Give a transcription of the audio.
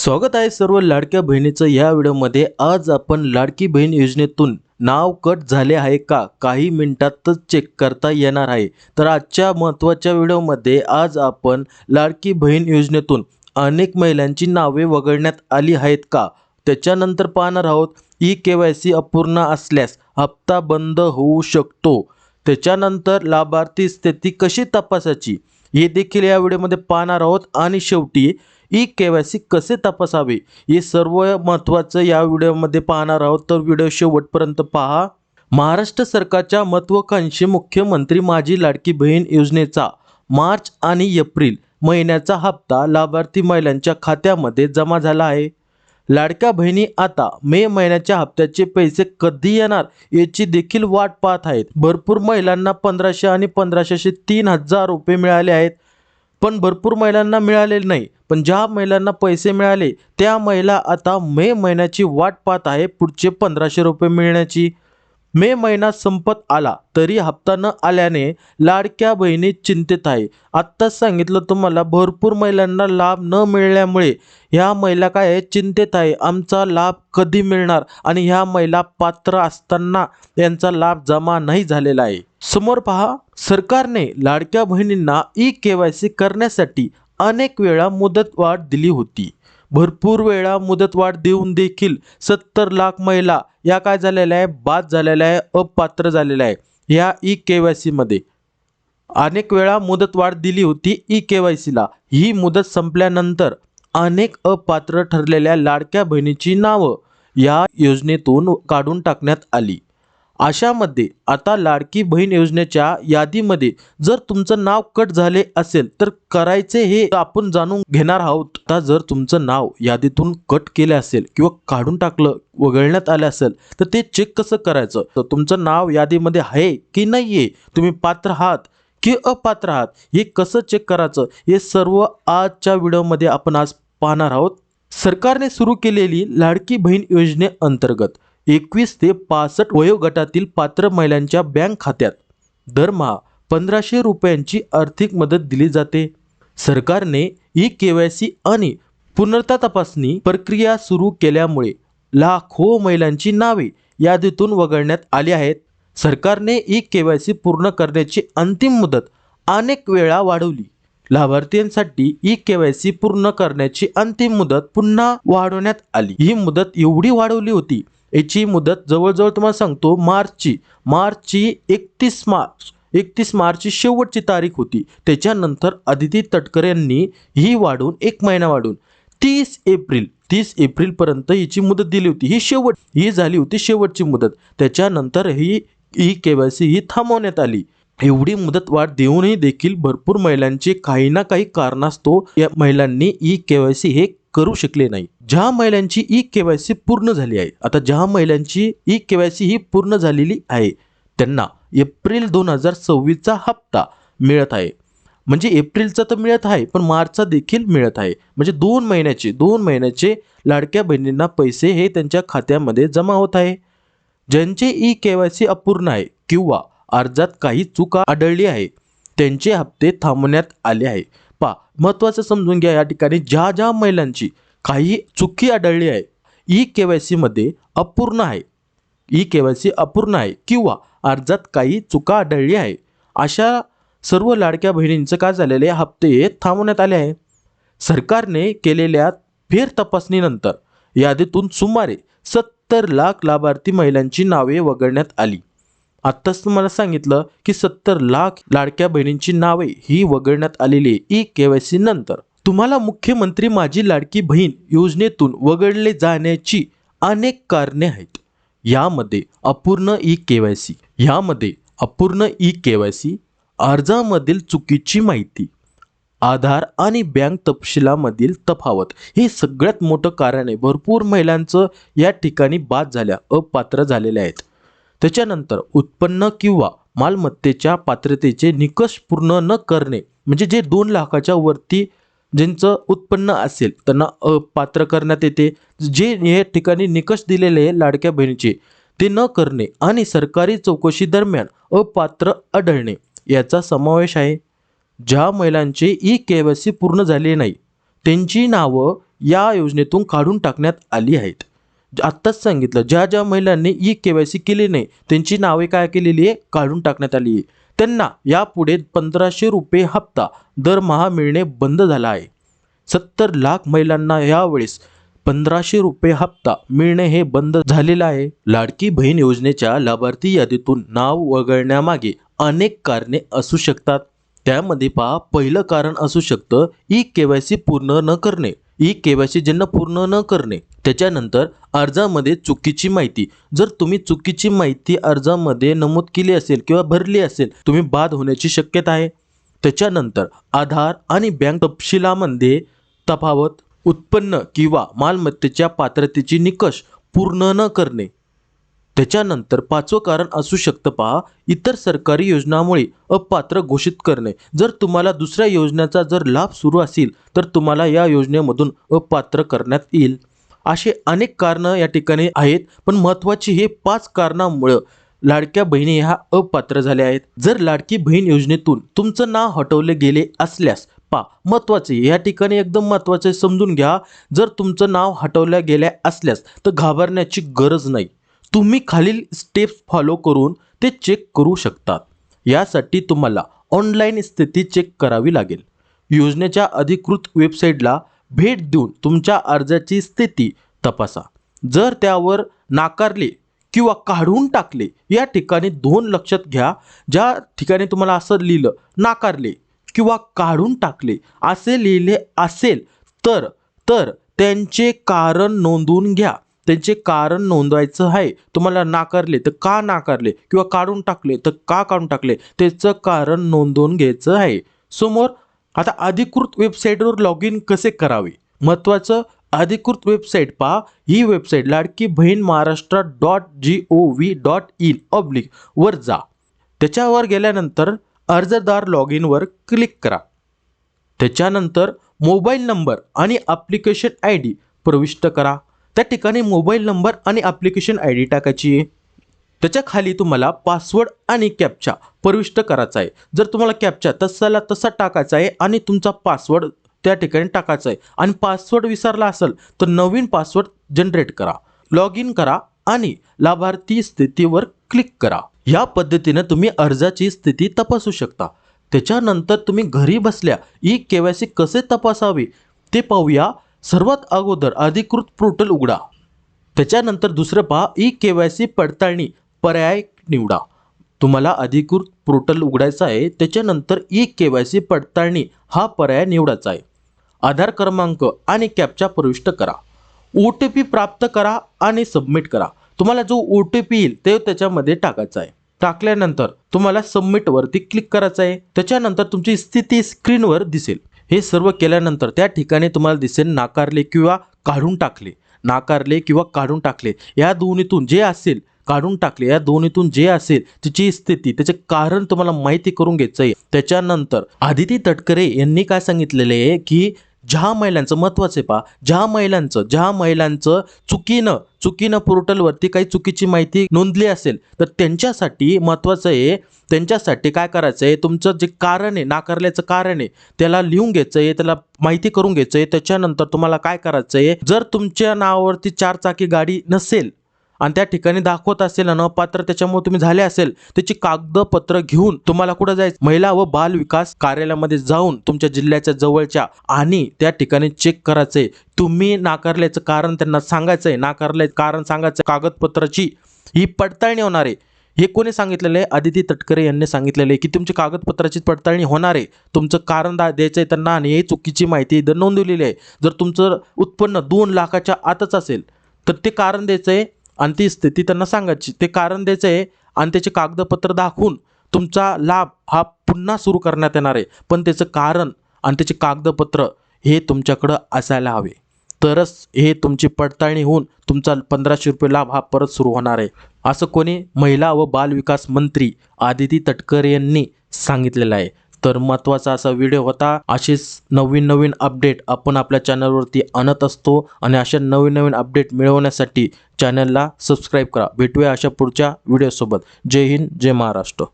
स्वागत आहे सर्व लाडक्या बहिणीचं या व्हिडिओमध्ये। आज आपण लाडकी बहीण योजनेतून नाव कट झाले आहे का काही मिनिटातच चेक करता येणार आहे। तर आजच्या महत्त्वाच्या व्हिडिओमध्ये आज आपण लाडकी बहीण योजनेतून अनेक महिलांची नावे वगळण्यात आली आहेत का त्याच्यानंतर पाहणार आहोत। ई-केवायसी अपूर्ण असल्यास हप्ता बंद होऊ शकतो, त्याच्यानंतर लाभार्थी स्थिती कशी तपासायची हे देखील या व्हिडिओमध्ये पाहणार आहोत। आणि शेवटी ई-केवायसी कसे तपासावे हे सर्व महत्त्वाचं या व्हिडिओमध्ये पाहणार आहोत, तर व्हिडिओ शेवटपर्यंत पहा। महाराष्ट्र सरकारच्या महत्त्वाकांक्षी मुख्यमंत्री माझी लाडकी बहीण योजनेचा मार्च आणि एप्रिल महिन्याचा हप्ता लाभार्थी महिलांच्या खात्यामध्ये जमा झाला आहे। लाडक्या बहिणी आता मे महिन्याच्या हप्त्याचे पैसे कधी येणार याची देखील वाट पाहत आहेत। भरपूर महिलांना 1500 आणि 1500 3000 रुपये मिळाले आहेत, पण भरपूर महिलांना मिळालेले नाही। पण ज्या महिलांना पैसे मिळाले त्या महिला आता मे महिन्याची वाट पाहत आहे पुढचे 1500 रुपये मिळण्याची। मे महिना संपत आला तरी हप्ता न आल्याने लाडक्या बहिणी चिंतित आहे। आत्ताच सांगितलं तुम्हाला, भरपूर महिलांना लाभ न मिळाल्यामुळे ह्या महिला काय आहे, चिंतित आहे, आमचा लाभ कधी मिळणार। आणि ह्या महिला पात्र असताना यांचा लाभ जमा नाही झालेला आहे। समोर पहा, सरकारने लाडक्या बहिणींना ई-केवायसी करण्यासाठी अनेक वेळा मुदतवाढ दिली होती। भरपूर वेळा मुदतवाढ देऊन देखील 70 लाख महिला या काय झालेल्या आहे, बाद झालेल्या आहे, अपात्र झालेल्या आहे। या ई-केवायसी मध्ये अनेक वेळा मुदतवाढ दिली होती ई-केवायसीला। ही मुदत संपल्यानंतर अनेक अपात्र ठरलेल्या लाडक्या बहिणीची नावं या योजनेतून काढून टाकण्यात आली। अशामध्ये आता लाडकी बहीण योजनेच्या यादीमध्ये जर तुमचं नाव कट झाले असेल तर करायचे हे आपण जाणून घेणार आहोत। आता जर तुमचं नाव यादीतून कट केले असेल किंवा काढून टाकलं वगळण्यात आलं असेल तर ते चेक कसं करायचं, तर तुमचं नाव यादीमध्ये आहे की नाहीये, तुम्ही पात्र आहात की अपात्र आहात हे कसं चेक करायचं हे सर्व आजच्या व्हिडिओमध्ये आपण आज पाहणार आहोत। सरकारने सुरू केलेली लाडकी बहीण योजनेअंतर्गत 21 ते 65 वयोगटातील पात्र महिलांच्या बँक खात्यात दरमहा 1500 रुपयांची आर्थिक मदत दिली जाते। सरकारने ई-केवायसी आणि पुनर्ता तपासणी प्रक्रिया सुरू केल्यामुळे लाखो महिलांची नावे यादीतून वगळण्यात आली आहेत। सरकारने ई-केवायसी पूर्ण करण्याची अंतिम मुदत अनेक वेळा वाढवली। लाभार्थ्यांसाठी ई-केवायसी पूर्ण करण्याची अंतिम मुदत पुन्हा वाढवण्यात आली। ही मुदत एवढी वाढवली होती, याची मुदत जवळजवळ तुम्हाला सांगतो मार्चची 31 मार्चची शेवटची तारीख होती। त्याच्यानंतर आदिती तटकरे यांनी ही वाढवून 1 महिना वाढवून 30 एप्रिल पर्यंत हिची मुदत दिली होती। ही झाली होती शेवटची मुदत। त्याच्यानंतर ही ई-केवायसी ही थांबवण्यात आली। एवढी मुदत वाढ देऊनही देखील भरपूर महिलांचे काही ना काही कारणास्तव या महिलांनी ई-केवायसी हे करू शकले नाही। ज्या महिलांची ई-केवायसी पूर्ण झाली आहे, आता ज्या महिलांची ई-केवायसी ही पूर्ण झालेली आहे त्यांना एप्रिल 2026 चा हप्ता मिळत आहे। म्हणजे एप्रिलचा तर मिळत आहे पण मार्चचा देखील मिळत आहे। म्हणजे 2 महिन्याचे लाडक्या बहिणींना पैसे हे त्यांच्या खात्यामध्ये जमा होत आहे। ज्यांचे ई-केवायसी अपूर्ण आहे किंवा अर्जात काही चूक आढळली आहे त्यांचे हप्ते थांबवण्यात आले आहे। महत्त्वाचं समजून घ्या, या ठिकाणी ज्या महिलांची काही चुकी आढळली आहे, ई-केवायसी मध्ये अपूर्ण आहे, ई-केवायसी अपूर्ण आहे किंवा अर्जात काही चुका आढळली आहे, अशा सर्व लाडक्या बहिणींचं काय झालेले हप्ते थांबवण्यात आले आहे। सरकारने केलेल्या फेर तपासणीनंतर यादीतून सुमारे 70 लाख लाभार्थी महिलांची नावे वगळण्यात आली। आत्ताच तुम्हाला सांगितलं की 70 लाख लाडक्या बहिणींची नावे ही वगळण्यात आलेली ई-केवायसी नंतर। तुम्हाला मुख्यमंत्री माझी लाडकी बहीण योजनेतून वगळले जाण्याची अनेक कारणे आहेत। यामध्ये अपूर्ण ई-केवायसी, अर्जामधील चुकीची माहिती, आधार आणि बँक तपशिलामधील तफावत हे सगळ्यात मोठं कारण आहे। भरपूर महिलांचं या ठिकाणी बाद झाल्या, अपात्र झालेल्या आहेत। त्याच्यानंतर उत्पन्न किंवा मालमत्तेच्या पात्रतेचे निकष पूर्ण न करणे, म्हणजे जे 2 लाखाच्या वरती ज्यांचं उत्पन्न असेल त्यांना अपात्र करण्यात येते। जे या ठिकाणी निकष दिलेले लाडक्या बहिणीचे ते न करणे आणि सरकारी चौकशी दरम्यान अपात्र आढळणे याचा समावेश आहे। ज्या महिलांचे ई-केवायसी पूर्ण झाले नाही त्यांची नावं या योजनेतून काढून टाकण्यात आली आहेत. आत्ताच सांगितलं, ज्या ज्या महिलांनी KYC केली नाही त्यांची नावे काय केलेली आहे, काढून टाकण्यात आली आहे. त्यांना यापुढे 1500 रुपये हप्ता दरमहा मिळणे बंद झाला आहे. 70 लाख महिलांना यावेळेस 1500 रुपये हप्ता मिळणे हे बंद झालेलं आहे. लाडकी बहीण योजनेच्या लाभार्थी यादीतून नाव वगळण्यामागे अनेक कारणे असू शकतात. त्यामध्ये पहा, पहिलं कारण असू शकतं KYC पूर्ण न करणे. KYC ज्यांना पूर्ण न करणे. त्याच्यानंतर अर्जामध्ये चुकीची माहिती. जर तुम्ही चुकीची माहिती अर्जामध्ये नमूद केली असेल किंवा भरली असेल, तुम्ही बाद होण्याची शक्यता आहे. त्याच्यानंतर आधार आणि बँक तपशिलामध्ये तफावत, उत्पन्न किंवा मालमत्तेच्या पात्रतेची निकष पूर्ण न करणे. त्याच्यानंतर पाचवं कारण असू शकतं पहा, इतर सरकारी योजनांमुळे अपात्र घोषित करणे. जर तुम्हाला दुसऱ्या योजनेचा जर लाभ सुरू असेल तर तुम्हाला या योजनेमधून अपात्र करण्यात येईल. असे अनेक कारणं या ठिकाणी आहेत, पण महत्त्वाची हे 5 कारणांमुळे लाडक्या बहिणी ह्या अपात्र झाल्या आहेत. जर लाडकी बहीण योजनेतून तुमचं नाव हटवले गेले असल्यास महत्त्वाचे या ठिकाणी एकदम महत्त्वाचे समजून घ्या. जर तुमचं नाव हटवल्या गेल्या असल्यास तर घाबरण्याची गरज नाही. तुम्ही खालील स्टेप्स फॉलो करून ते चेक करू शकतात. यासाठी तुम्हाला ऑनलाईन स्थिती चेक करावी लागेल. योजनेच्या अधिकृत वेबसाईटला भेट देऊन तुमच्या अर्जाची स्थिती तपासा. जर त्यावर नाकारले किंवा काढून टाकले या ठिकाणी 2 लक्षात घ्या. ज्या ठिकाणी तुम्हाला असं लिहिलं नाकारले किंवा काढून टाकले असे लिहिले असेल तर त्यांचे कारण नोंदवून घ्या. त्यांचे कारण नोंदवायचं आहे. तुम्हाला नाकारले तर का नाकारले किंवा काढून टाकले तर का काढून टाकले त्याचं कारण नोंदवून घ्यायचं आहे. समोर आता अधिकृत वेबसाईटवर लॉग इन कसे करावे. महत्त्वाचं, अधिकृत वेबसाईट पहा. ही वेबसाईट लाडकी बहीण महाराष्ट्र.gov.in वर जा. त्याच्यावर गेल्यानंतर अर्जदार लॉग इनवर क्लिक करा. त्याच्यानंतर मोबाईल नंबर आणि ॲप्लिकेशन ID प्रविष्ट करा. त्या ठिकाणी मोबाईल नंबर आणि ॲप्लिकेशन ID टाकायची आहे. त्याच्या खाली तुम्हाला पासवर्ड आणि कॅप्चा प्रविष्ट करायचा आहे. जर तुम्हाला कॅप्चा तसा टाकायचा आहे आणि तुमचा पासवर्ड त्या ठिकाणी टाकायचा आहे आणि पासवर्ड विसरला असेल तर नवीन पासवर्ड जनरेट करा. लॉग इन करा आणि लाभार्थी स्थितीवर क्लिक करा. या पद्धतीने तुम्ही अर्जाची स्थिती तपासू शकता. त्याच्यानंतर तुम्ही घरी बसल्या KYC कसे तपासावे ते पाहूया. सर्वात अगोदर अधिकृत पोर्टल उघडा. त्याच्यानंतर दुसरं पहा, KYC पडताळणी पर्याय निवडा. तुम्हाला अधिकृत पोर्टल उघडायचं आहे. त्याच्यानंतर KYC पडताळणी हा पर्याय निवडायचा आहे. आधार क्रमांक आणि कॅप्चा प्रविष्ट करा. OTP प्राप्त करा आणि सबमिट करा. तुम्हाला जो OTP येईल ते त्याच्यामध्ये टाकायचा आहे. टाकल्यानंतर तुम्हाला सबमिट वरती क्लिक करायचं आहे. त्याच्यानंतर तुमची स्थिती स्क्रीनवर दिसेल. हे सर्व केल्यानंतर त्या ठिकाणी तुम्हाला दिसेल नाकारले किंवा काढून टाकले. नाकारले किंवा काढून टाकले या दोन्हीतून जे असेल, काढून टाकले या दोन्हीतून जे असेल त्याची स्थिती, त्याचे कारण तुम्हाला माहिती करून घ्यायचं आहे. त्याच्यानंतर आदिती तटकरे यांनी काय सांगितलेले आहे की ज्या महिलांचं महत्त्वाचे पहा, ज्या महिलांचं चुकीनं पोर्टलवरती काही चुकीची माहिती नोंदली असेल तर त्यांच्यासाठी महत्त्वाचं आहे. त्यांच्यासाठी काय करायचं आहे, तुमचं जे कारण आहे, नाकारल्याचं कारण आहे त्याला लिहून घ्यायचं आहे, त्याला माहिती करून घ्यायचं आहे. त्याच्यानंतर तुम्हाला काय करायचं आहे, जर तुमच्या नावावरती 4 चाकी गाडी नसेल आणि त्या ठिकाणी दाखवत असेल आणि अपात्र त्याच्यामुळे तुम्ही झाले असेल, त्याची कागदपत्र घेऊन तुम्हाला कुठं जायचं, महिला व बाल विकास कार्यालयामध्ये जाऊन तुमच्या जिल्ह्याच्या जवळच्या आणि त्या ठिकाणी चेक करायचंय. तुम्ही नाकारल्याचं कारण त्यांना सांगायचंय, नाकारल्याचं कारण सांगायचं. कागदपत्राची ही पडताळणी होणार आहे. हे कोणी सांगितलेलं आहे, आदिती तटकरे यांनी सांगितलेलं आहे की तुमची कागदपत्राची पडताळणी होणार आहे. तुमचं कारण द्यायचं आहे त्यांना आणि हे चुकीची माहिती इथं नोंदवलेली आहे. जर तुमचं उत्पन्न 2 लाखाच्या आतच असेल तर ते कारण द्यायचं आहे आणि ती स्थिती त्यांना सांगायची. ते कारण द्यायचं आहे आणि त्याचे कागदपत्र दाखवून तुमचा लाभ हा पुन्हा सुरू करण्यात येणार आहे. पण त्याचं कारण आणि त्याचे कागदपत्र हे तुमच्याकडं असायला हवे, तरच हे तुमची पडताळणी होऊन तुमचा 1500 रुपये लाभ हा परत सुरू होणार आहे, असं कोणी महिला व बाल विकास मंत्री आदिती तटकरे यांनी सांगितलेलं आहे. तर महत्त्वाचा असा व्हिडिओ होता. असेच नवीन अपडेट आपण आपल्या चॅनलवरती आणत असतो आणि अशा नवीन अपडेट मिळवण्यासाठी चॅनलला सबस्क्राईब करा. भेटूया अशा पुढच्या व्हिडिओसोबत. जय हिंद, जय महाराष्ट्र.